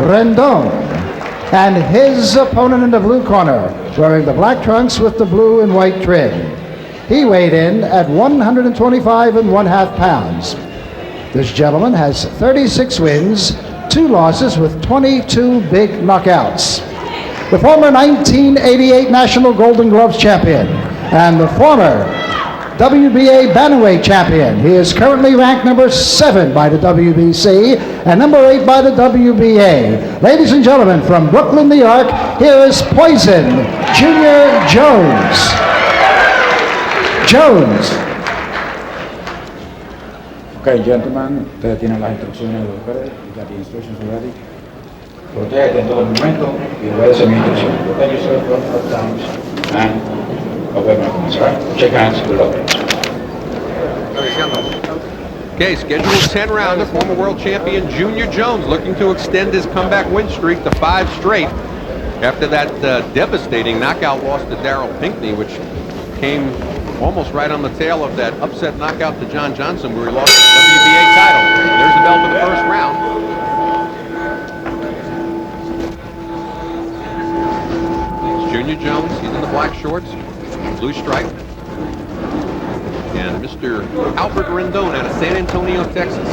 Rendon. And his opponent in the blue corner, wearing the black trunks with the blue and white trim. He weighed in at 125 1/2 pounds. This gentleman has 36 wins, 2 losses with 22 big knockouts. The former 1988 National Golden Gloves champion and the former WBA Bantamweight champion. He is currently ranked number 7 by the WBC and number 8 by the WBA. Ladies and gentlemen, from Brooklyn, New York, here is Poison Junior Jones. Okay, gentlemen, ustedes tienen las instrucciones de ustedes. You got the instructions already. Protege en todo momento y obedece mi instrucción. Protect yourself all times and obey my commands, right? Shake hands, good luck. Okay, scheduled 10-rounder, former world champion Junior Jones looking to extend his comeback win streak to 5 straight after that devastating knockout loss to Darryl Pinckney, which came almost right on the tail of that upset knockout to John Johnson where he lost the WBA title. There's the bell for the first round. It's Junior Jones. He's in the black shorts, blue stripe. And Mr. Albert Rendon out of San Antonio, Texas.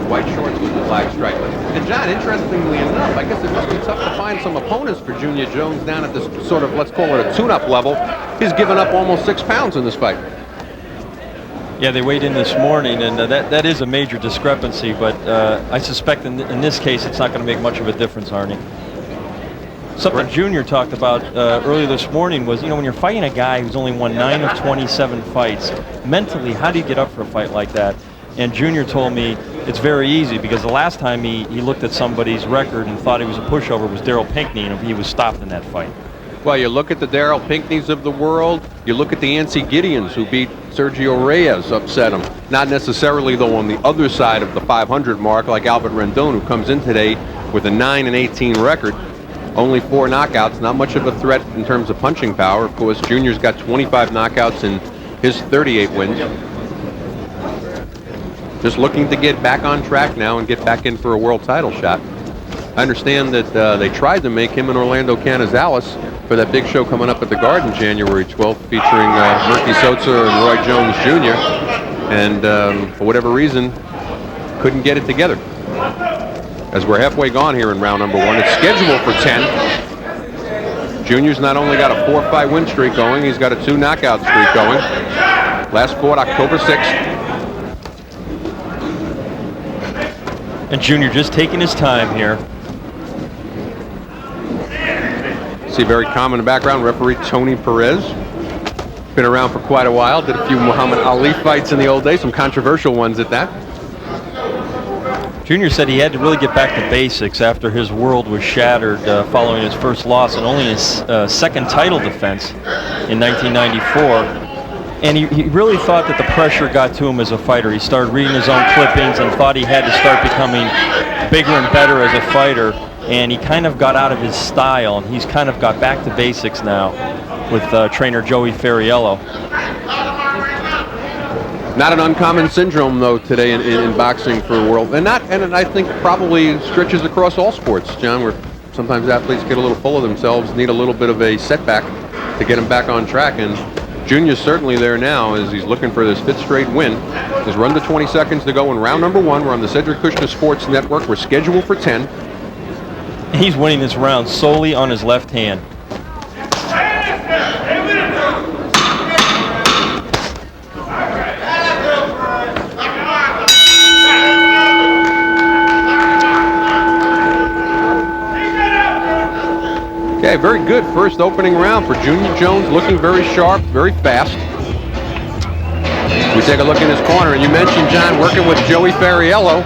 White shorts with the black stripe. And John, interestingly enough, I guess it must be tough to find some opponents for Junior Jones down at this sort of, let's call it a tune-up level. He's given up almost 6 pounds in this fight. Yeah, they weighed in this morning, and that is a major discrepancy, but I suspect in this case it's not going to make much of a difference, Arnie. Something Junior talked about earlier this morning was, when you're fighting a guy who's only won 9 of 27 fights, mentally, how do you get up for a fight like that? And Junior told me it's very easy because the last time he looked at somebody's record and thought he was a pushover was Darryl Pinckney, and he was stopped in that fight. Well, you look at the Darryl Pinckneys of the world, you look at the Yancy Gideons who beat Sergio Reyes, upset him. Not necessarily, though, on the other side of the 500 mark, like Albert Rendon, who comes in today with a 9-18 record. Only 4 knockouts, not much of a threat in terms of punching power. Of course, Junior's got 25 knockouts in his 38 wins. Just looking to get back on track now and get back in for a world title shot. I understand that they tried to make him and Orlando Canizales for that big show coming up at the Garden January 12th, featuring Murphy Sosa and Roy Jones Jr. And for whatever reason, couldn't get it together. As we're halfway gone here in round number 1, it's scheduled for 10. Junior's not only got a 4-fight win streak going, he's got a 2 knockout streak going. Last fought October 6th. And Junior just taking his time here. See, very calm in the background, referee Tony Perez. Been around for quite a while, did a few Muhammad Ali fights in the old days, some controversial ones at that. Junior said he had to really get back to basics after his world was shattered following his first loss and only his second title defense in 1994. And he really thought that the pressure got to him as a fighter. He started reading his own clippings and thought he had to start becoming bigger and better as a fighter. And he kind of got out of his style, and he's kind of got back to basics now with trainer Joey Ferriello. Not an uncommon syndrome, though, today in boxing for the world. And I think probably stretches across all sports, John, where sometimes athletes get a little full of themselves, need a little bit of a setback to get them back on track. And Junior's certainly there now as he's looking for this 5th straight win. There's run to 20 seconds to go in round number 1. We're on the Cedric Kushner Sports Network. We're scheduled for 10. He's winning this round solely on his left hand. Okay, very good first opening round for Junior Jones, looking very sharp, very fast. We take a look in his corner, and you mentioned, John, working with Joey Ferriello.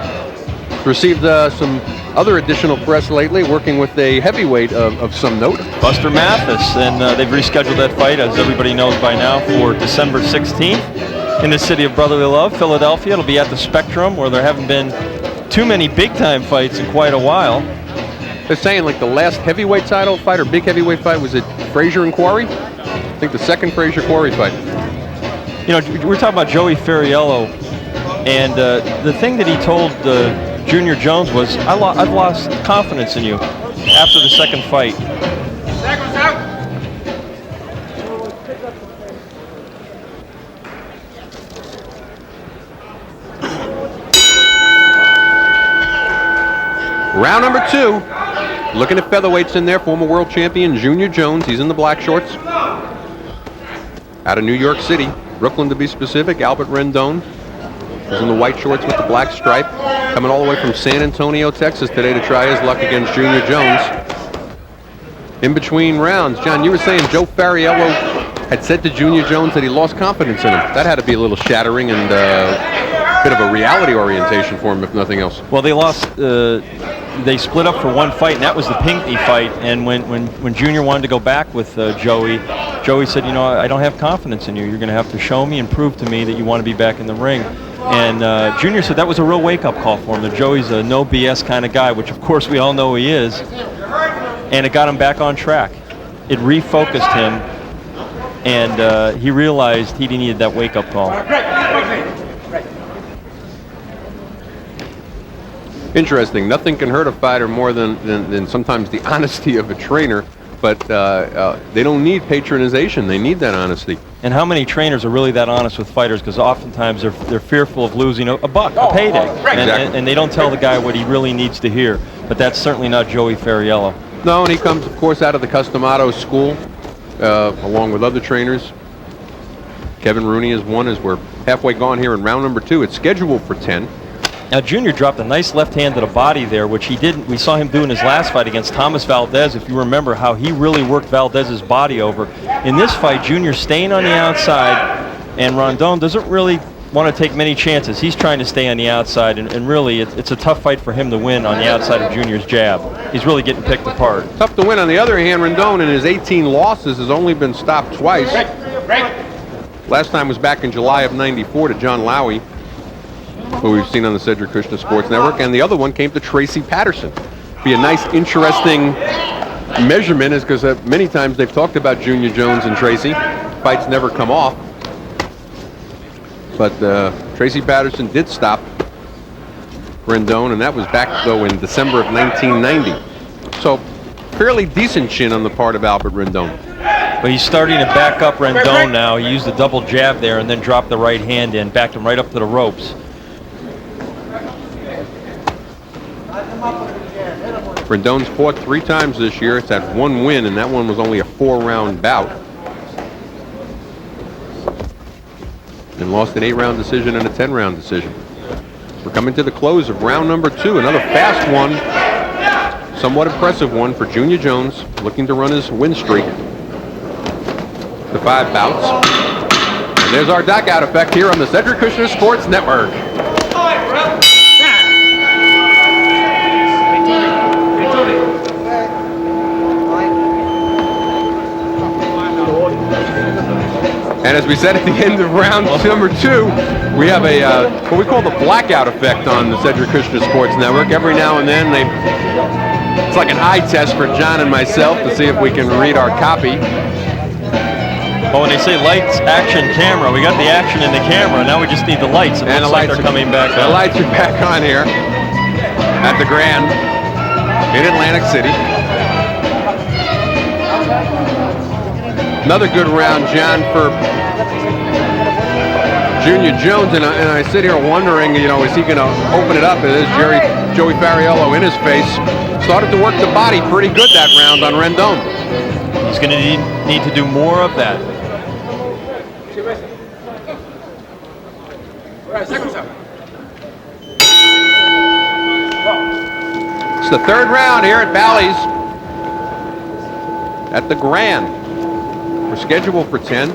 Received some other additional press lately, working with a heavyweight of some note. Buster Mathis, and they've rescheduled that fight, as everybody knows by now, for December 16th in the city of brotherly love, Philadelphia. It'll be at the Spectrum, where there haven't been too many big-time fights in quite a while. They're saying like the last heavyweight title fight or big heavyweight fight was it Frazier and Quarry? I think the second Frazier-Quarry fight. You know, we're talking about Joey Ferriello, and the thing that he told Junior Jones was, I've lost confidence in you after the second fight. Round number 2. Looking at featherweights in there, former world champion Junior Jones. He's in the black shorts. Out of New York City, Brooklyn to be specific. Albert Rendon is in the white shorts with the black stripe. Coming all the way from San Antonio, Texas today to try his luck against Junior Jones. In between rounds, John, you were saying Joe Fariello had said to Junior Jones that he lost confidence in him. That had to be a little shattering and a bit of a reality orientation for him, if nothing else. Well, they lost. They split up for one fight, and that was the Pinckney fight. And when Junior wanted to go back with Joey said, you know, I don't have confidence in you. You're going to have to show me and prove to me that you want to be back in the ring. And Junior said that was a real wake-up call for him, that Joey's a no BS kind of guy, which of course we all know he is. And it got him back on track. It refocused him, and he realized he needed that wake-up call. Interesting. Nothing can hurt a fighter more than sometimes the honesty of a trainer, but they don't need patronization. They need that honesty. And how many trainers are really that honest with fighters? Because oftentimes they're fearful of losing a buck, a payday, and they don't tell the guy what he really needs to hear. But that's certainly not Joey Fariello. No, and he comes, of course, out of the Customato school, along with other trainers. Kevin Rooney is one, as we're halfway gone here in round number 2. It's scheduled for 10. Now, Junior dropped a nice left hand to the body there, which he didn't. We saw him do in his last fight against Thomas Valdez, if you remember how he really worked Valdez's body over. In this fight, Junior's staying on the outside, and Rendon doesn't really want to take many chances. He's trying to stay on the outside, and really it's a tough fight for him to win on the outside of Junior's jab. He's really getting picked apart. Tough to win. On the other hand, Rendon in his 18 losses has only been stopped twice. Last time was back in July of '94 to John Lowy, who we've seen on the Cedric Kushner Sports Network, and the other one came to Tracy Patterson. Be a nice, interesting measurement, is because many times they've talked about Junior Jones and Tracy. Fights never come off. But Tracy Patterson did stop Rendon, and that was back, though, in December of 1990. So, fairly decent chin on the part of Albert Rendon. But he's starting to back up Rendon now. He used the double jab there and then dropped the right hand in, backed him right up to the ropes. Rendon's fought 3 times this year. It's had 1 win, and that one was only a 4-round bout. And lost an 8-round decision and a 10-round decision. We're coming to the close of round number 2. Another fast one, somewhat impressive one for Junior Jones, looking to run his win streak to 5 bouts. And there's our knockout effect here on the Cedric Kushner Sports Network. And as we said at the end of round number 2, we have a what we call the blackout effect on the Cedric Kushner Sports Network. Every now and then it's like an eye test for John and myself to see if we can read our copy. Well, when they say lights, action, camera, we got the action in the camera. Now we just need the lights. It looks like they're coming back on. The lights are back on here at the Grand in Atlantic City. Another good round, John, for Junior Jones, and I sit here wondering, you know, is he going to open it up? It is Joey Fariello in his face. Started to work the body pretty good that round on Rendon. He's going to need to do more of that. It's the 3rd round here at Bally's at the Grand. We're scheduled for 10.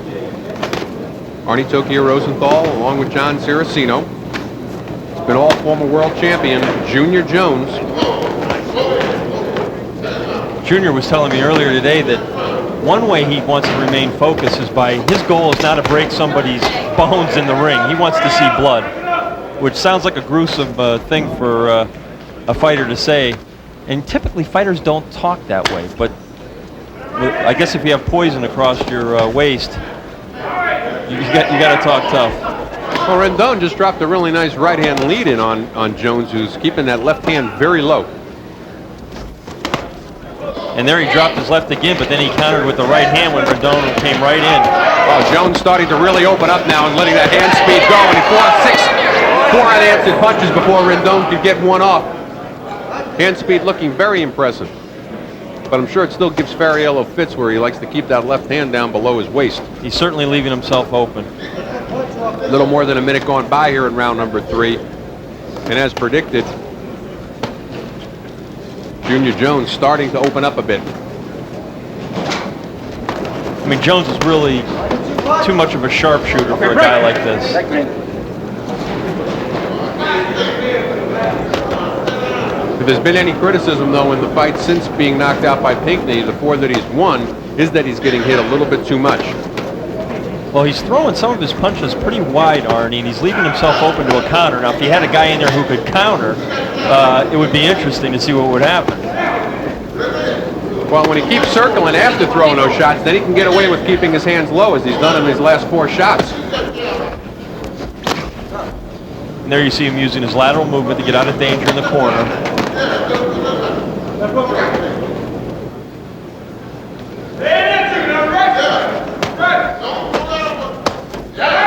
Arnie Tokyo Rosenthal along with John Saraceno. It's been all former world champion Junior Jones. Junior was telling me earlier today that one way he wants to remain focused is by, his goal is not to break somebody's bones in the ring. He wants to see blood, which sounds like a gruesome thing for a fighter to say. And typically fighters don't talk that way, but I guess if you have poison across your waist, you got to talk tough. Well, Rendon just dropped a really nice right-hand lead in on Jones, who's keeping that left hand very low. And there he dropped his left again, but then he countered with the right hand when Rendon came right in. Oh, Jones starting to really open up now and letting that hand speed go. And he fought four unanswered punches before Rendon could get one off. Hand speed looking very impressive. But I'm sure it still gives Fariello fits where he likes to keep that left hand down below his waist. He's certainly leaving himself open. A little more than a minute gone by here in round number 3. And as predicted, Junior Jones starting to open up a bit. I mean, Jones is really too much of a sharpshooter for a guy like this. If there's been any criticism, though, in the fight since being knocked out by Pinckney, the 4 that he's won, is that he's getting hit a little bit too much. Well, he's throwing some of his punches pretty wide, Arnie, and he's leaving himself open to a counter. Now, if he had a guy in there who could counter, it would be interesting to see what would happen. Well, when he keeps circling after throwing those shots, then he can get away with keeping his hands low, as he's done in these last 4 shots. And there you see him using his lateral movement to get out of danger in the corner.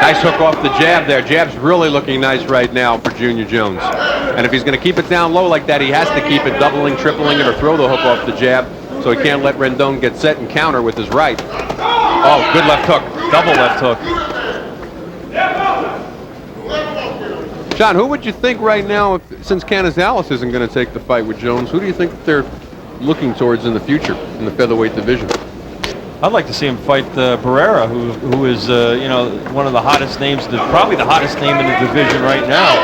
Nice hook off the jab there. Jab's really looking nice right now for Junior Jones. And if he's going to keep it down low like that, he has to keep it doubling, tripling it, or throw the hook off the jab, so he can't let Rendon get set and counter with his right. Oh, good left hook. Double left hook. John, who would you think right now, since Canizales isn't going to take the fight with Jones, who do you think they're looking towards in the future in the featherweight division? I'd like to see him fight Barrera, who is you know, one of the hottest names, probably the hottest name in the division right now.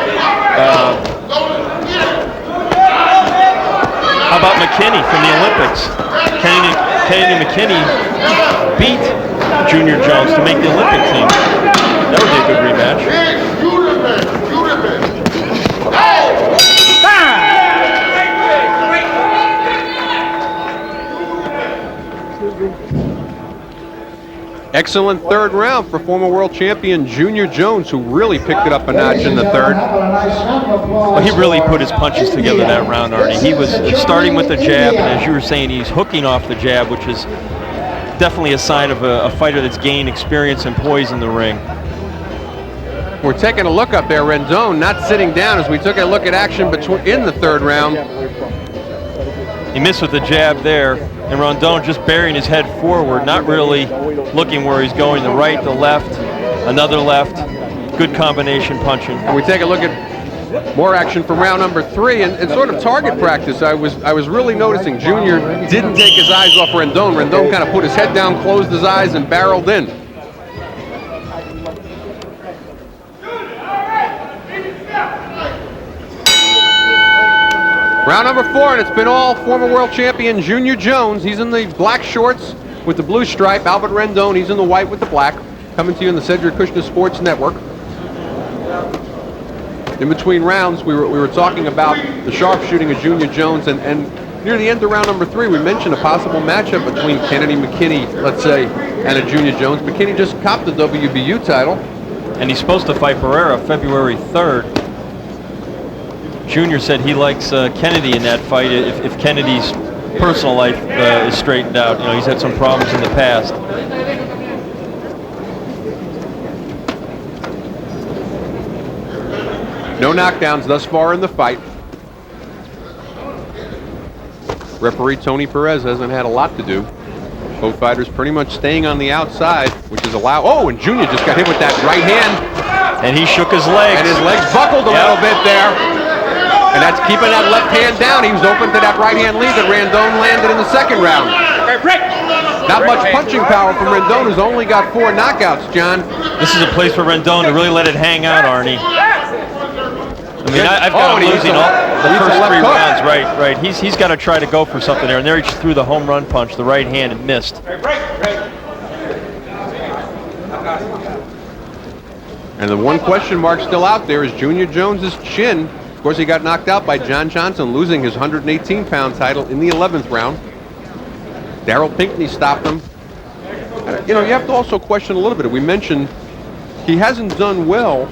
How about McKinney from the Olympics? Kennedy McKinney beat Junior Jones to make the Olympic team. That would be a good rematch. Excellent 3rd round for former world champion Junior Jones, who really picked it up a notch in the 3rd. Well, he really put his punches together that round, Arnie. He was starting with the jab, and as you were saying, he's hooking off the jab, which is definitely a sign of a fighter that's gained experience and poise in the ring. We're taking a look up there. Rendon not sitting down as we took a look at action in the 3rd round. He missed with the jab there, and Rendon just burying his head forward, not really looking where he's going, the right, the left, another left. Good combination punching. And we take a look at more action from round number 3, and sort of target practice. I was really noticing Junior didn't take his eyes off Rendon. Rendon kind of put his head down, closed his eyes, and barreled in. Round number 4, and it's been all former world champion Junior Jones. He's in the black shorts with the blue stripe. Albert Rendon, he's in the white with the black. Coming to you on the Cedric Kushner Sports Network. In between rounds, we were talking about the sharpshooting of Junior Jones, and near the end of round number 3, we mentioned a possible matchup between Kennedy McKinney, let's say, and a Junior Jones. McKinney just copped the WBU title. And he's supposed to fight Barrera February 3rd. Junior said he likes Kennedy in that fight if Kennedy's personal life is straightened out. You know, he's had some problems in the past. No knockdowns thus far in the fight. Referee Tony Perez hasn't had a lot to do. Both fighters pretty much staying on the outside, which is allowed. Oh, and Junior just got hit with that right hand. And he shook his legs. And his legs buckled a little bit there. And that's keeping that left hand down. He was open to that right hand lead that Rendon landed in the 2nd round. Not much punching power from Rendon, who's only got 4 knockouts, John. This is a place for Rendon to really let it hang out, Arnie. I mean, I've got him losing all the first 3 rounds. Right. He's got to try to go for something there. And there he just threw the home run punch, the right hand, and missed. And the one question mark still out there is Junior Jones's chin. Of course, he got knocked out by John Johnson, losing his 118-pound title in the 11th round. Darryl Pinckney stopped him. You know, you have to also question a little bit. We mentioned he hasn't done well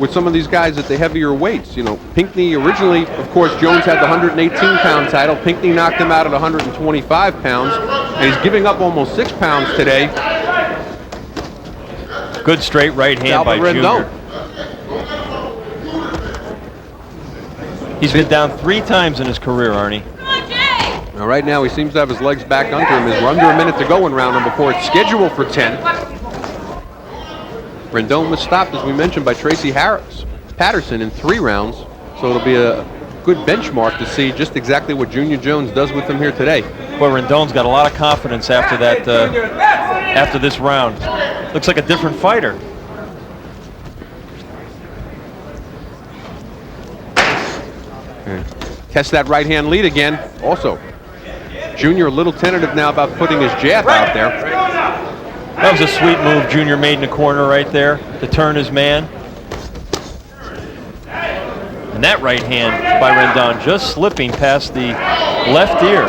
with some of these guys at the heavier weights. You know, Pinckney originally, of course, Jones had the 118-pound title. Pinckney knocked him out at 125 pounds, and he's giving up almost 6 pounds today. Good straight right hand by Rendon. Junior. He's been down 3 times in his career, Arnie. Now, right now, he seems to have his legs back under him. As we're under a minute to go in round number 4. It's scheduled for 10. Rendon was stopped, as we mentioned, by Tracy Patterson in 3 rounds. So it'll be a good benchmark to see just exactly what Junior Jones does with him here today. Boy, Rendon's got a lot of confidence after that. After this round, looks like a different fighter. Test that right hand lead again. Also, Junior a little tentative now about putting his jab out there. That was a sweet move Junior made in the corner right there to turn his man. And that right hand by Rendon just slipping past the left ear.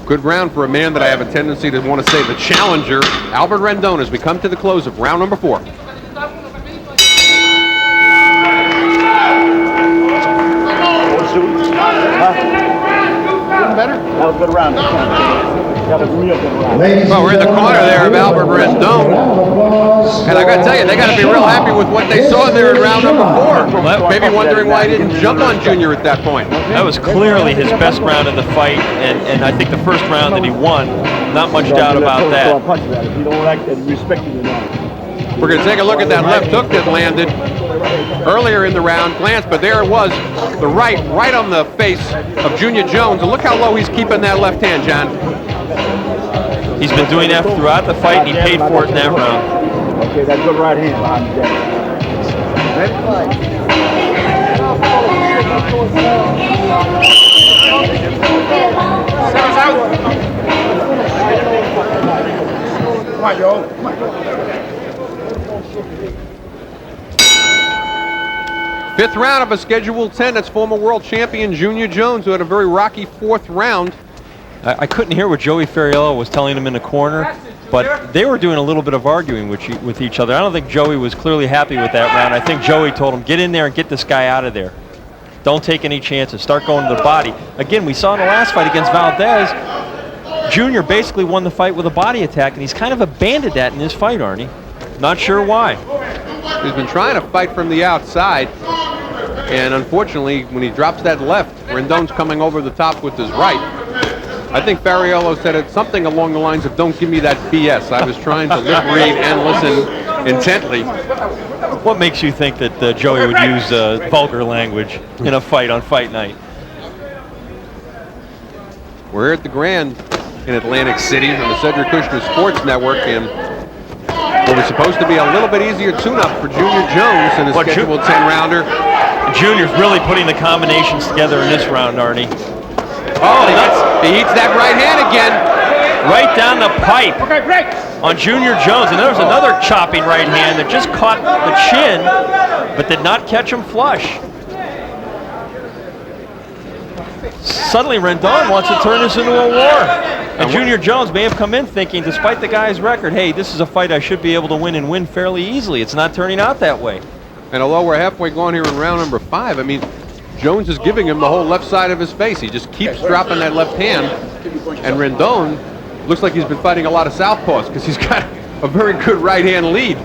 Good round for a man that I have a tendency to want to say the challenger, Albert Rendon, as we come to the close of round number 4. Better? That was a good round. That was a real good round. Well, we're in the corner there of Albert Rendon. And I got to tell you, they got to be real happy with what they saw there in round number 4. Maybe wondering why he didn't jump on Junior at that point. That was clearly his best round of the fight, and I think the first round that he won, not much doubt about that. If you don't like that, respect you now. We're going to take a look at that left hook that landed earlier in the round. Glance, but there it was, the right on the face of Junior Jones. And look how low he's keeping that left hand, John. He's been doing that throughout the fight, and he paid for it in that round. Okay, that's good right hand behind the Come on, Joe. Come on, Joe. 5th round of a scheduled 10. That's former world champion Junior Jones, who had a very rocky 4th round. I couldn't hear what Joey Ferriello was telling him in the corner, but they were doing a little bit of arguing with each other. I don't think Joey was clearly happy with that round. I think Joey told him, get in there and get this guy out of there. Don't take any chances. Start going to the body. Again, we saw in the last fight against Valdez, Junior basically won the fight with a body attack, and he's kind of abandoned that in this fight, Arnie. Not sure why. He's been trying to fight from the outside, and unfortunately, when he drops that left, Rendon's coming over the top with his right. I think Ferriello said it something along the lines of, don't give me that BS. I was trying to lip read and listen intently. What makes you think that Joey would use vulgar language in a fight on fight night? We're at the Grand in Atlantic City on the Cedric Kushner Sports Network, and what was supposed to be a little bit easier tune-up for Junior Jones in a scheduled 10-rounder. Junior's really putting the combinations together in this round, Arnie. Oh, he eats that right hand again. Right down the pipe on Junior Jones. And there was another chopping right hand that just caught the chin, but did not catch him flush. Suddenly, Rendon wants to turn this into a war. And Junior Jones may have come in thinking, despite the guy's record, hey, this is a fight I should be able to win and win fairly easily. It's not turning out that way. And although we're halfway gone here in round number 5, I mean, Jones is giving him the whole left side of his face. He just keeps dropping that left hand. And Rendon looks like he's been fighting a lot of southpaws because he's got a very good right hand lead.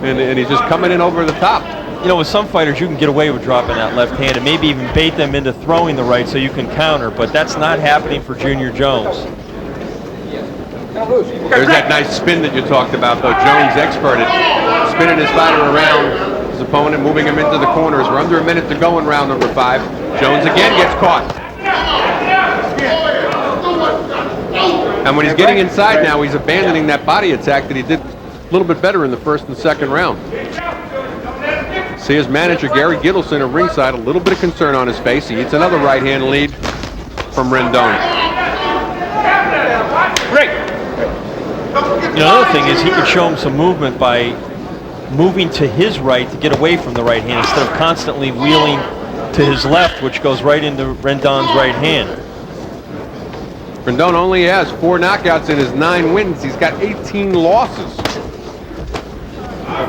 And he's just coming in over the top. You know, with some fighters, you can get away with dropping that left hand and maybe even bait them into throwing the right so you can counter, but that's not happening for Junior Jones. There's that nice spin that you talked about, though. Jones expert at spinning his fighter around his opponent, moving him into the corners. We're under a minute to go in round number 5. Jones again gets caught. And when he's getting inside now, he's abandoning that body attack that he did a little bit better in the 1st and 2nd round. See his manager, Gary Gittleson, at ringside, a little bit of concern on his face. He eats another right-hand lead from Rendon. The other thing is he could show him some movement by moving to his right to get away from the right hand instead of constantly wheeling to his left, which goes right into Rendon's right hand. Rendon only has 4 knockouts in his 9 wins. He's got 18 losses.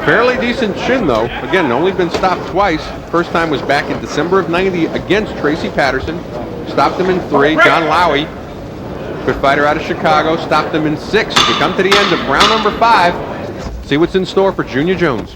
Fairly decent chin, though. Again, only been stopped twice. First time was back in December of '90 against Tracy Patterson. Stopped him in 3. John Lowy, good fighter out of Chicago, stopped him in 6. We come to the end of round number 5. See what's in store for Junior Jones.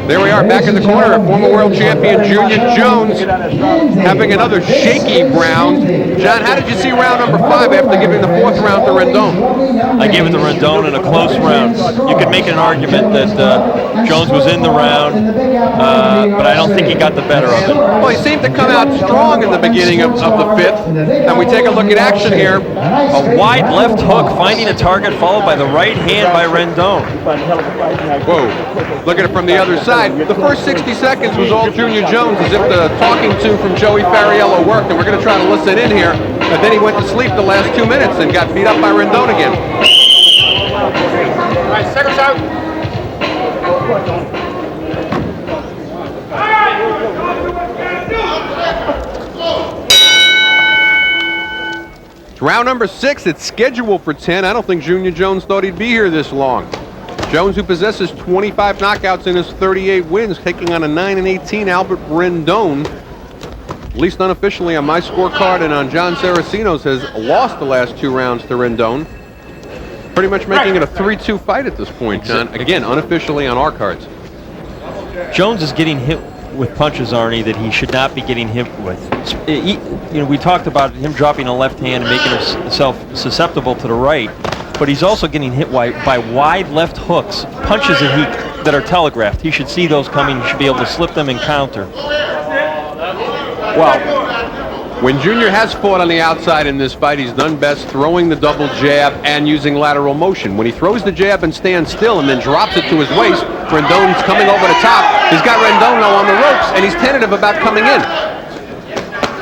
There we are, back in the corner, former world champion Junior Jones having another shaky round. John, how did you see round number 5 after giving the 4th round to Rendon? I gave it to Rendon in a close round. You could make an argument that Jones was in the round, but I don't think he got the better of it. Well, he seemed to come out strong in the beginning of the 5th, and we take a look at action here. A wide left hook finding a target, followed by the right hand by Rendon. Whoa, look at it from the other side. The first 60 seconds was all Junior Jones, as if the talking to from Joey Fariello worked, and we're going to try to listen in here. But then he went to sleep the last 2 minutes and got beat up by Rendon again. All right, seconds out. It's round number 6. It's scheduled for 10. I don't think Junior Jones thought he'd be here this long. Jones, who possesses 25 knockouts in his 38 wins, taking on a 9-18 Albert Rendon. At least unofficially on my scorecard and on John Saraceno's, has lost the last 2 rounds to Rendon. Pretty much making it a 3-2 fight at this point, John. Again, unofficially on our cards. Jones is getting hit with punches, Arnie, that he should not be getting hit with. We talked about him dropping a left hand and making himself susceptible to the right. But he's also getting hit by wide left hooks, punches that are telegraphed. He should see those coming. He should be able to slip them and counter. Well, when Junior has fought on the outside in this fight, he's done best throwing the double jab and using lateral motion. When he throws the jab and stands still and then drops it to his waist, Rendon's coming over the top. He's got Rendon now on the ropes, and he's tentative about coming in.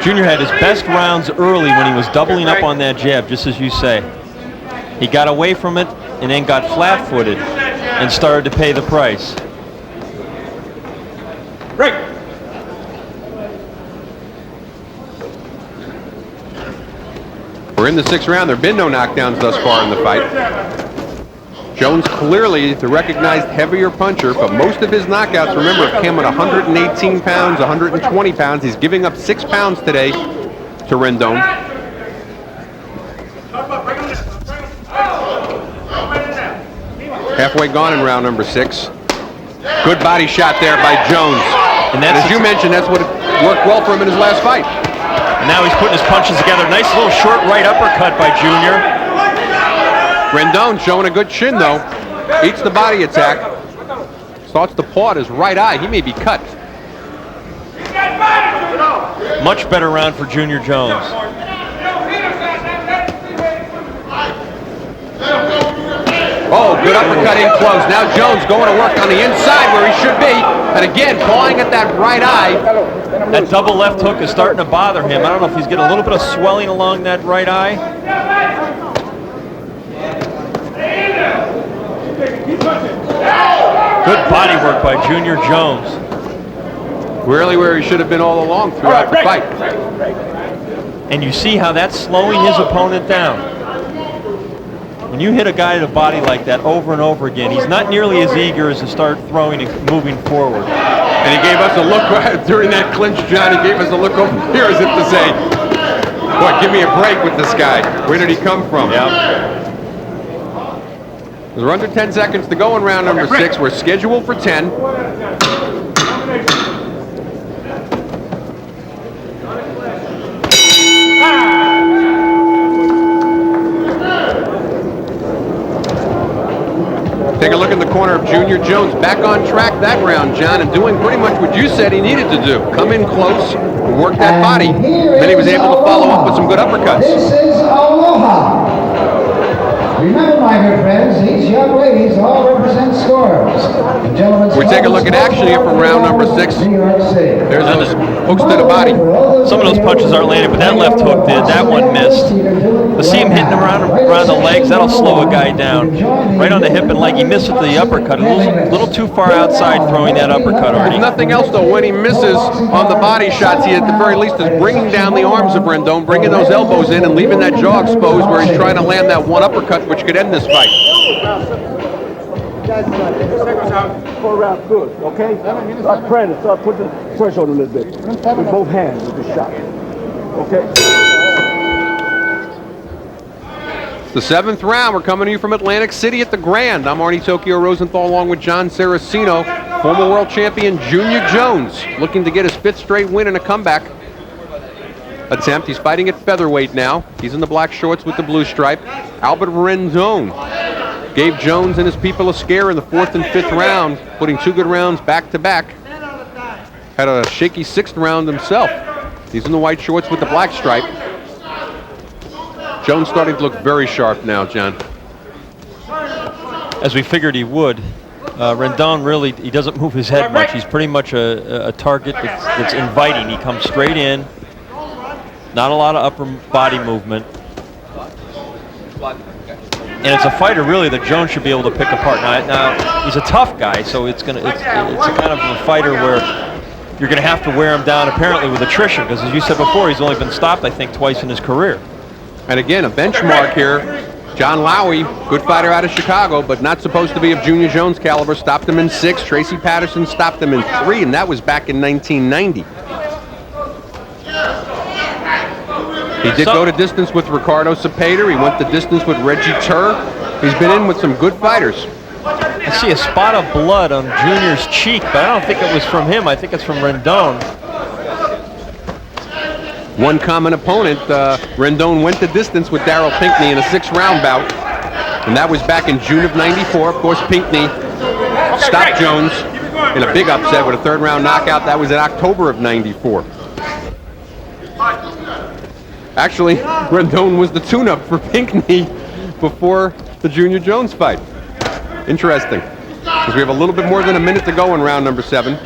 Junior had his best rounds early when he was doubling up on that jab, just as you say. He got away from it and then got flat-footed and started to pay the price. Right. We're in the 6th round. There have been no knockdowns thus far in the fight. Jones clearly the recognized heavier puncher, but most of his knockouts, remember, have come at 118 pounds, 120 pounds. He's giving up 6 pounds today to Rendon. Halfway gone in round number 6. Good body shot there by Jones. And as you mentioned, that's what worked well for him in his last fight. And now he's putting his punches together. Nice little short right uppercut by Junior. Rendon showing a good chin, though. Eats the body attack. Starts to paw at his right eye. He may be cut. Much better round for Junior Jones. Oh, good uppercut in close. Now Jones going to work on the inside where he should be. And again, pawing at that right eye. That double left hook is starting to bother him. I don't know if he's getting a little bit of swelling along that right eye. Good body work by Junior Jones. Really where he should have been all along throughout the fight. And you see how that's slowing his opponent down. When you hit a guy to the body like that over and over again, he's not nearly as eager as to start throwing and moving forward. And he gave us a look during that clinch, John. He gave us a look over here as if to say, "What? Give me a break with this guy. Where did he come from?" Yeah. There's under 10 seconds to go in round number 6. We're scheduled for 10. Take a look in the corner of Junior Jones. Back on track that round, John, and doing pretty much what you said he needed to do. Come in close, work that body. Then he was able to follow up with some good uppercuts. This is Aloha. Remember, my good friends, he's young. young ladies all represent scores. The gentlemen's We take a look at action here from round number 6. New York City. There's those hooks to the body. Some of those punches aren't landing, but that left hook did. That one missed. But see him hitting around the legs, that'll slow a guy down. Right on the hip and leg. He missed with the uppercut. A little too far outside throwing that uppercut, Arnie. If nothing else, though, when he misses on the body shots, he at the very least is bringing down the arms of Rendon, bringing those elbows in and leaving that jaw exposed where he's trying to land that one uppercut which could end this fight. Four rounds, good, okay? Start pressing, start putting pressure on a little bit. With both hands with the shot, okay? It's the 7th round. We're coming to you from Atlantic City at the Grand. I'm Arnie Tokyo Rosenthal along with John Saraceno, former world champion Junior Jones, looking to get his 5th straight win in a comeback attempt. He's fighting at featherweight now. He's in the black shorts with the blue stripe. Albert Rendon gave Jones and his people a scare in the 4th and 5th round, putting 2 good rounds back to back. Had a shaky 6th round himself. He's in the white shorts with the black stripe. Jones starting to look very sharp now, John. As we figured he would. Rendon really, he doesn't move his head much. He's pretty much a target that's inviting. He comes straight in. Not a lot of upper body movement. And it's a fighter really that Jones should be able to pick apart. Now he's a tough guy, so it's a kind of a fighter where you're going to have to wear him down apparently with attrition, because as you said before, he's only been stopped I think twice in his career. And again, a benchmark here. John Lowy, good fighter out of Chicago, but not supposed to be of Junior Jones caliber. Stopped him in 6. Tracy Patterson stopped him in 3, and that was back in 1990. He did go to distance with Ricardo Cepeda. He went the distance with Reggie Tur. He's been in with some good fighters. I see a spot of blood on Junior's cheek, but I don't think it was from him. I think it's from Rendon. One common opponent, Rendon went the distance with Darryl Pinckney in a 6-round bout, and that was back in June of '94. Of course, Pinckney stopped Jones in a big upset with a 3rd-round knockout. That was in October of '94. Actually, Rendon was the tune-up for Pinckney before the Junior Jones fight. Interesting, because we have a little bit more than a minute to go in round number 7.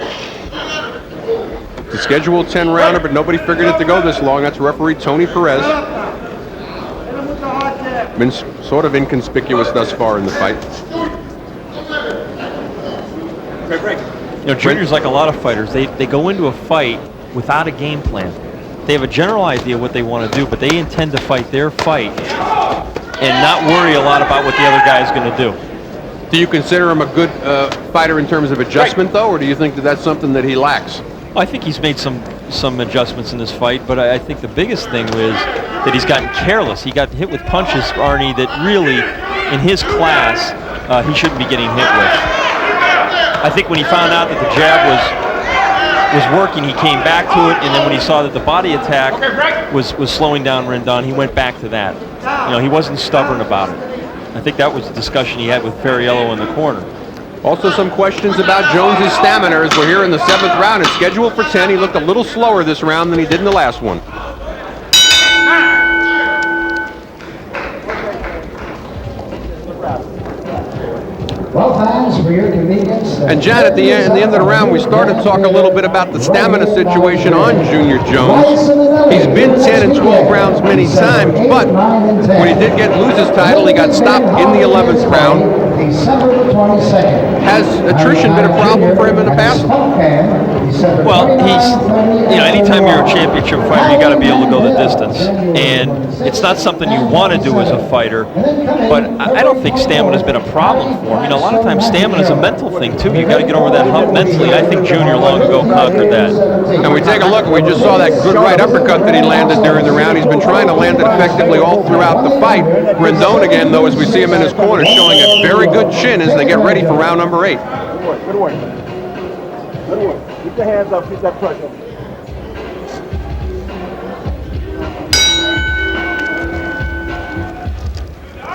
The scheduled 10-rounder, but nobody figured it to go this long. That's referee Tony Perez. Been sort of inconspicuous thus far in the fight. You know, Junior's like a lot of fighters. They go into a fight without a game plan. They have a general idea what they want to do, but they intend to fight their fight and not worry a lot about what the other guy is going to do. Do you consider him a good fighter in terms of adjustment, though, or do you think that that's something that he lacks? I think he's made some adjustments in this fight, but I think the biggest thing was that he's gotten careless. He got hit with punches, Arnie, that really, in his class, he shouldn't be getting hit with. I think when he found out that the jab was working, he came back to it, and then when he saw that the body attack was slowing down Rendon, he went back to that. You know, he wasn't stubborn about it. I think that was the discussion he had with Ferriello in the corner. Also some questions about Jones's stamina as we're here in the 7th round. It's scheduled for 10. He looked a little slower this round than he did in the last one. Well, fans, for your convenience. And John, at the end of the round, we started to talk a little bit about the stamina situation on Junior Jones. He's been 10 and 12 rounds many times, but when he did lose his title, he got stopped in the 11th round. December the 22nd. Has attrition been a problem for him in the past? Well, anytime you're a championship fighter, you got to be able to go the distance. And it's not something you want to do as a fighter, but I don't think stamina's been a problem for him. You know, a lot of times stamina's a mental thing, too. You got to get over that hump mentally. I think Junior long ago conquered that. And we take a look, we just saw that good right uppercut that he landed during the round. He's been trying to land it effectively all throughout the fight. Rendon again, though, as we see him in his corner, showing a very good chin as they get ready for round number 8. Good work. Good work. Keep the hands up, keep that pressure.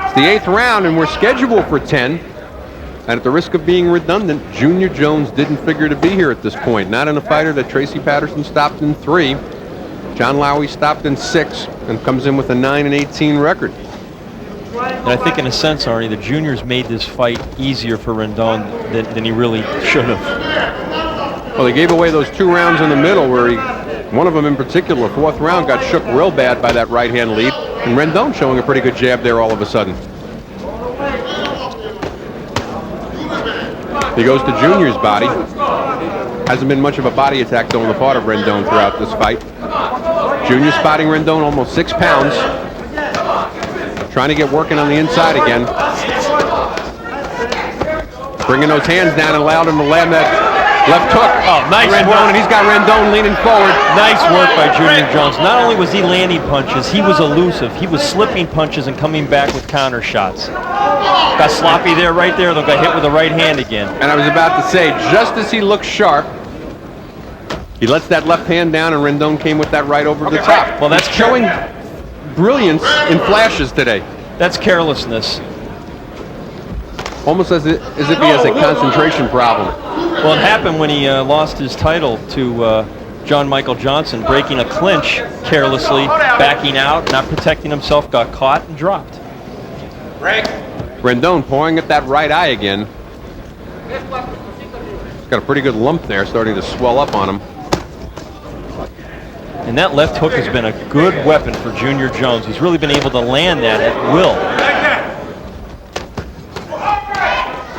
It's the 8th round, and we're scheduled for 10. And at the risk of being redundant, Junior Jones didn't figure to be here at this point. Not in a fighter that Tracy Patterson stopped in 3. John Lowy stopped in 6 and comes in with a 9-18 record. And I think in a sense, Arnie, the juniors made this fight easier for Rendon than he really should have. Well, they gave away those 2 rounds in the middle where one of them in particular, 4th round, got shook real bad by that right-hand lead. And Rendon showing a pretty good jab there all of a sudden. He goes to Junior's body. Hasn't been much of a body attack though on the part of Rendon throughout this fight. Junior spotting Rendon almost 6 pounds. Trying to get working on the inside again. Bringing those hands down and allowed him to land that left hook. Oh, nice Rendon, work. and he's got Rendon leaning forward. Nice work by Junior Jones. Not only was he landing punches, he was elusive. He was slipping punches and coming back with counter shots. Got sloppy there, right there. They got hit with the right hand again. And I was about to say, just as he looks sharp, he lets that left hand down, and Rendon came with that right over the top. Well, that's he's showing brilliance in flashes today. That's carelessness. Almost as if he has a concentration problem. Well, it happened when he lost his title to John Michael Johnson, breaking a clinch carelessly, backing out, not protecting himself, got caught and dropped. Rendon pouring at that right eye again. He's got a pretty good lump there, starting to swell up on him. And that left hook has been a good weapon for Junior Jones. He's really been able to land that at will.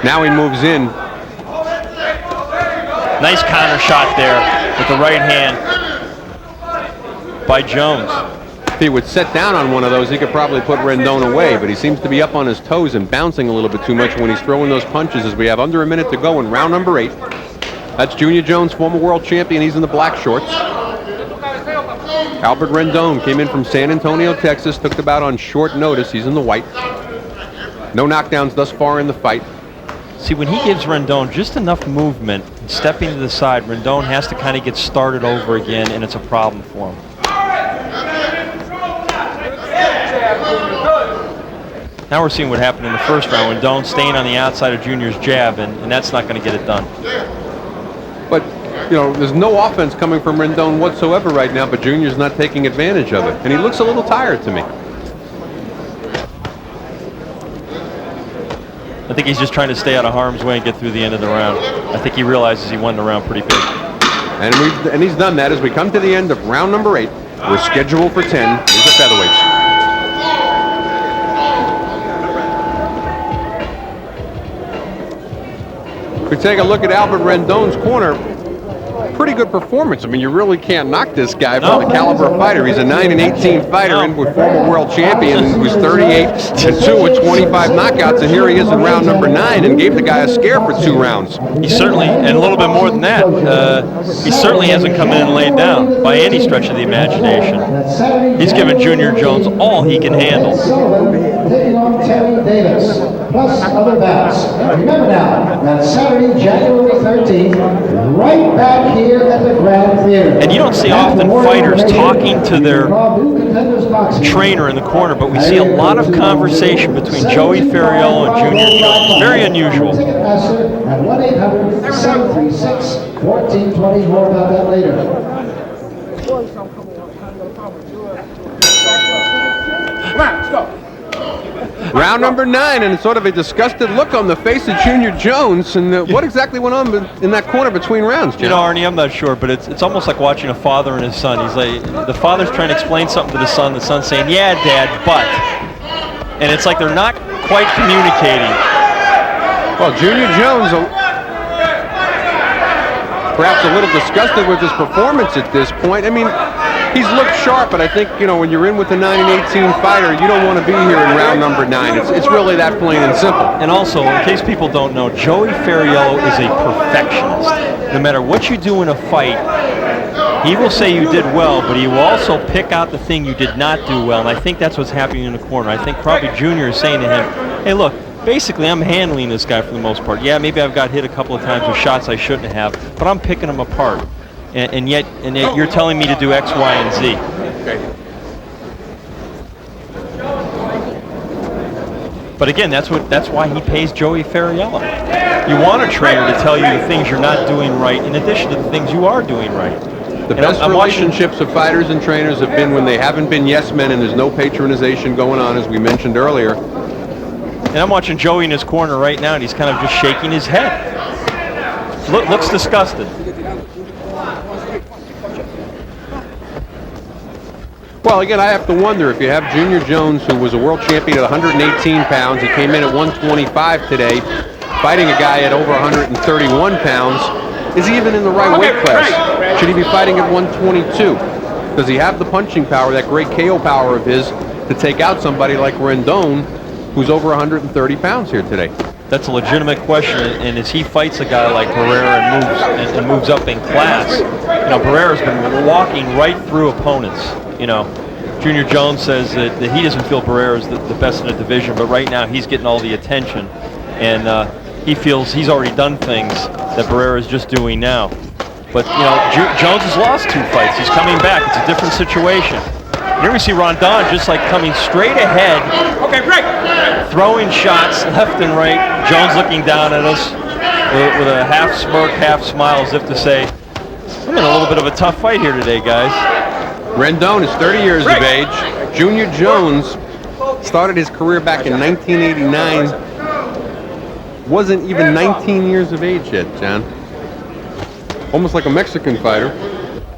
Now he moves in. Nice counter shot there with the right hand by Jones. If he would set down on one of those, he could probably put Rendon away, but he seems to be up on his toes and bouncing a little bit too much when he's throwing those punches, as we have under a minute to go in round number 8. That's Junior Jones, former world champion. He's in the black shorts. Albert Rendon came in from San Antonio, Texas, took the bout on short notice. He's in the white. No knockdowns thus far in the fight. See, when he gives Rendon just enough movement, stepping to the side, Rendon has to kind of get started over again, and it's a problem for him. Now we're seeing what happened in the first round. Rendon staying on the outside of Junior's jab, and that's not going to get it done. But, you know, there's no offense coming from Rendon whatsoever right now, but Junior's not taking advantage of it. And he looks a little tired to me. I think he's just trying to stay out of harm's way and get through the end of the round. I think he realizes he won the round pretty big. And he's done that as we come to the end of round number 8. We're scheduled for 10. These are featherweights. If we take a look at Albert Rendon's corner, pretty good performance. I mean, you really can't knock this guy for the caliber of fighter. He's a 9-18 fighter and with former world champion who's 38-2 with 25 knockouts, and here he is in round number 9 and gave the guy a scare for 2 rounds. He certainly, and a little bit more than that, he certainly hasn't come in and laid down by any stretch of the imagination. He's given Junior Jones all he can handle. Taking on Terry Davis, plus other bouts. Remember now, that's Saturday, January 13th, right back here at the Grand Theater. And you don't see often fighters talking to their trainer in the corner, but we see a lot of conversation between Joey Ferriello and Junior Jones. Very unusual. Ticketmaster at 1-800-736-1420. More about that later. Come on, let's go. Round number 9, and sort of a disgusted look on the face of Junior Jones. And what exactly went on in that corner between rounds, Jim? You know, Arnie, I'm not sure, but it's almost like watching a father and his son. He's like, the father's trying to explain something to the son's saying, "Yeah, Dad, but," and it's like they're not quite communicating. Well, Junior Jones, perhaps a little disgusted with his performance at this point. I mean, he's looked sharp, but I think, you know, when you're in with a 9-18 fighter, you don't want to be here in round number 9. It's really that plain and simple. And also, in case people don't know, Joey Ferriello is a perfectionist. No matter what you do in a fight, he will say you did well, but he will also pick out the thing you did not do well, and I think that's what's happening in the corner. I think probably Junior is saying to him, "Hey, look, basically I'm handling this guy for the most part. Yeah, maybe I've got hit a couple of times with shots I shouldn't have, but I'm picking them apart. And yet you're telling me to do X, Y, and Z." Okay. But again, that's why he pays Joey Ferriello. You want a trainer to tell you the things you're not doing right, in addition to the things you are doing right. The And best I'm watching- relationships of fighters and trainers have been when they haven't been yes men and there's no patronization going on, as we mentioned earlier. And I'm watching Joey in his corner right now, and he's kind of just shaking his head. Looks disgusted. Well, again, I have to wonder if you have Junior Jones, who was a world champion at 118 pounds. He came in at 125 today, fighting a guy at over 131 pounds. Is he even in the right weight class? Should he be fighting at 122? Does he have the punching power, that great KO power of his, to take out somebody like Rendon, who's over 130 pounds here today? That's a legitimate question, and as he fights a guy like Barrera and moves up in class, you know, Barrera's been walking right through opponents. You know, Junior Jones says that he doesn't feel Barrera's the best in the division, but right now he's getting all the attention, and he feels he's already done things that Barrera's just doing now. But you know, Jones has lost 2 fights. He's coming back. It's a different situation. Here we see Rendon just like coming straight ahead. Okay, break. Throwing shots left and right. Jones looking down at us with a half smirk, half smile, as if to say, I'm in a little bit of a tough fight here today, guys. Rendon is 30 years of age. Junior Jones started his career back in 1989. Wasn't even 19 years of age yet, John. Almost like a Mexican fighter,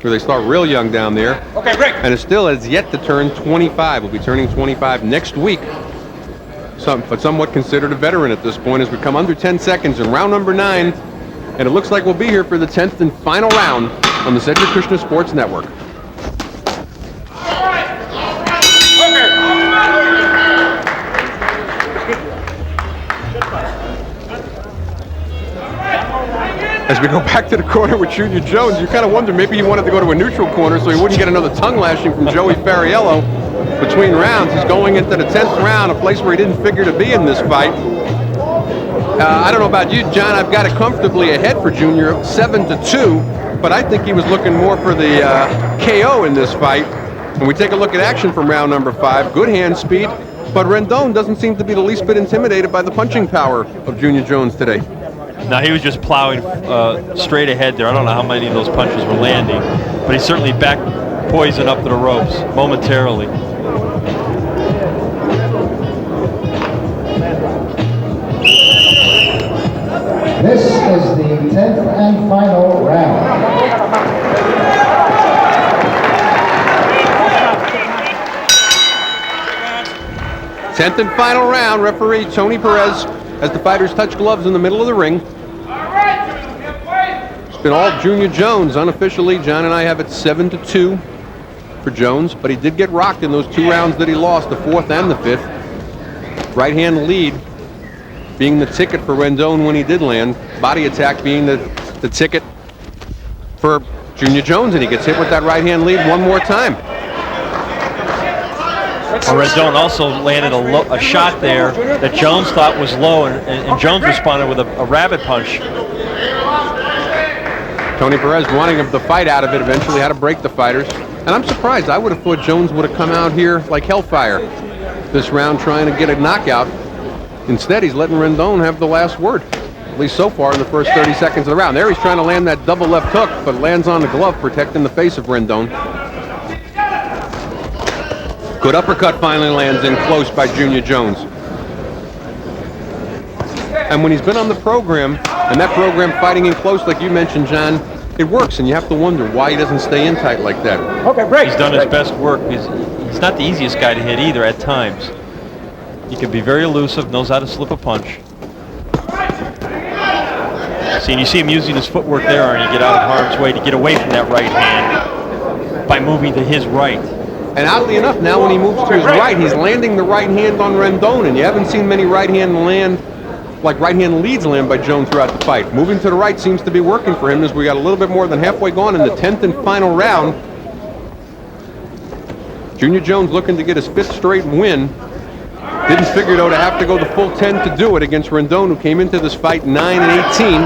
where they start real young down there. Okay, break. And it still has yet to turn 25. Will be turning 25 next week. But somewhat considered a veteran at this point as we come under 10 seconds in round number 9. And it looks like we'll be here for the 10th and final round on the Cedric Krishna Sports Network. As we go back to the corner with Junior Jones, you kind of wonder maybe he wanted to go to a neutral corner so he wouldn't get another tongue lashing from Joey Fariello between rounds. He's going into the 10th round, a place where he didn't figure to be in this fight. I don't know about you, John. I've got it comfortably ahead for Junior, 7-2, but I think he was looking more for the KO in this fight. When we take a look at action from round number 5, good hand speed, but Rendon doesn't seem to be the least bit intimidated by the punching power of Junior Jones today. Now he was just plowing straight ahead there. I don't know how many of those punches were landing, but he certainly back poison up to the ropes momentarily. This is the 10th and final round. Tenth and final round. Referee Tony Perez, as the fighters touch gloves in the middle of the ring. It's been all Junior Jones. Unofficially, John and I have it 7-2 for Jones, but he did get rocked in those 2 rounds that he lost, the 4th and the 5th. Right-hand lead being the ticket for Rendon when he did land. Body attack being the ticket for Junior Jones, and he gets hit with that right-hand lead one more time. Rendon also landed a shot there that Jones thought was low, and Jones responded with a rabbit punch. Tony Perez wanting the fight out of it eventually, had to break the fighters. And I'm surprised. I would have thought Jones would have come out here like hellfire this round trying to get a knockout. Instead, he's letting Rendon have the last word, at least so far in the first 30 seconds of the round. There he's trying to land that double left hook, but lands on the glove, protecting the face of Rendon. Good uppercut finally lands in close by Junior Jones. And when he's been on the program, and that program fighting in close, like you mentioned, John, it works, and you have to wonder why he doesn't stay in tight like that. Okay, break. He's done his best work. He's not the easiest guy to hit either at times. He can be very elusive, knows how to slip a punch. See, and you see him using his footwork there, and you get out of harm's way to get away from that right hand by moving to his right. And oddly enough, now when he moves to his right, he's landing the right hand on Rendon, and you haven't seen many right hand leads land by Jones throughout the fight. Moving to the right seems to be working for him as we got a little bit more than halfway gone in the 10th and final round. Junior Jones looking to get his 5th straight win. Didn't figure, though, to have to go the full 10 to do it against Rendon, who came into this fight 9-18.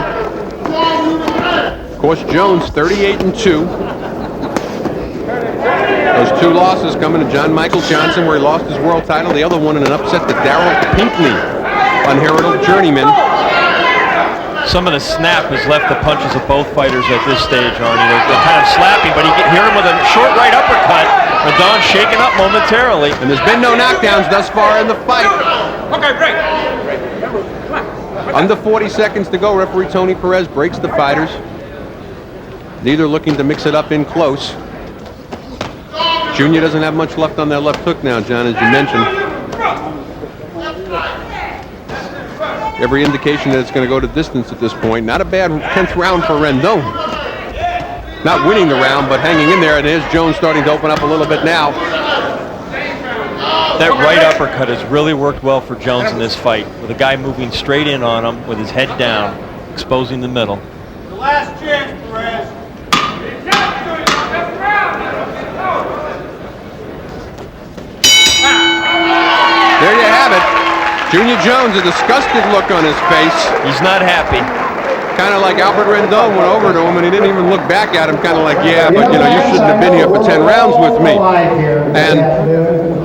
Of course, Jones 38-2. Those 2 losses coming to John Michael Johnson, where he lost his world title. The other one in an upset to Darryl Pinckney, unheralded journeyman. Some of the snap has left the punches of both fighters at this stage, Arnie. They're kind of slapping, but you can hear him with a short right uppercut. Rendon shaken up momentarily. And there's been no knockdowns thus far in the fight. Okay, break. Under 40 seconds to go, referee Tony Perez breaks the fighters. Neither looking to mix it up in close. Junior doesn't have much left on that left hook now, John, as you mentioned. Every indication that it's going to go to distance at this point. Not a bad 10th round for Rendon. Not winning the round, but hanging in there, and there's Jones starting to open up a little bit now. That right uppercut has really worked well for Jones in this fight, with a guy moving straight in on him with his head down, exposing the middle. The last chance, Perez. There you have it. Junior Jones, a disgusted look on his face. He's not happy. Kind of like Albert Rendon went over to him and he didn't even look back at him, kind of like, yeah, but you know, you shouldn't have been here for 10 rounds with me. And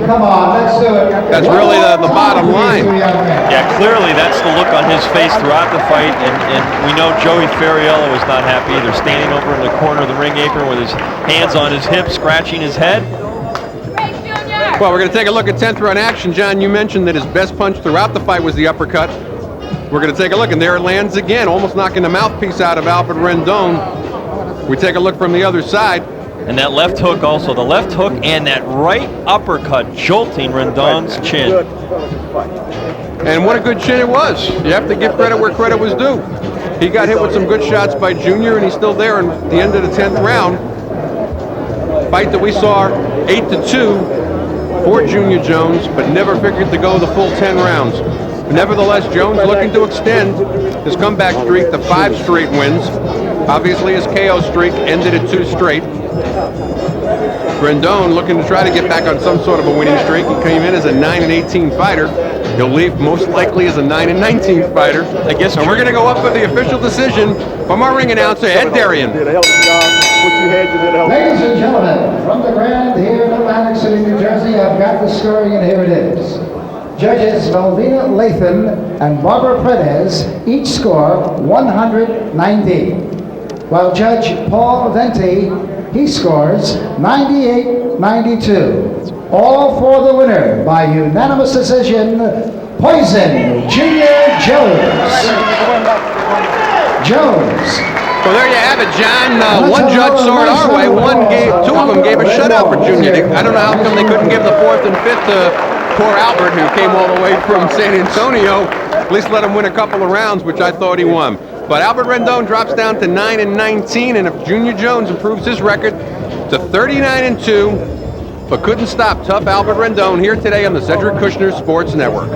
come on, let's do it. That's really the bottom line. Yeah, clearly that's the look on his face throughout the fight, and we know Joey Ferriello was not happy either, standing over in the corner of the ring apron with his hands on his hips, scratching his head. Well, we're going to take a look at 10th round action. John, you mentioned that his best punch throughout the fight was the uppercut. We're going to take a look, and there it lands again, almost knocking the mouthpiece out of Albert Rendon. We take a look from the other side. And that left hook also, the left hook and that right uppercut jolting Rendon's chin. And what a good chin it was. You have to give credit where credit was due. He got hit with some good shots by Junior, and he's still there in the end of the 10th round. Fight that we saw 8-2 for Junior Jones, but never figured to go the full 10 rounds. Nevertheless, Jones looking to extend his comeback streak to 5 straight wins. Obviously, his KO streak ended at 2 straight. Rendon looking to try to get back on some sort of a winning streak. He came in as a 9-18 fighter. He'll leave most likely as a 9-19 fighter. I guess. And we're going to go up for the official decision from our ring announcer, Ed Darian. Ladies and gentlemen, from the Grand here in Atlantic City, New Jersey, I've got the scoring, and here it is. Judges Melvina Lathan and Barbara Perez each score 190, while Judge Paul Venti, he scores 98-92. All for the winner by unanimous decision, Poison Junior Jones. Well, there you have it, John. One judge saw it our way. Two of them gave a shutout for Junior. I don't know how come they couldn't give the 4th and 5th to poor Albert, who came all the way from San Antonio. At least let him win a couple of rounds, which I thought he won. But Albert Rendon drops down to 9-19, and if Junior Jones improves his record to 39-2, but couldn't stop tough Albert Rendon here today on the Cedric Kushner Sports Network.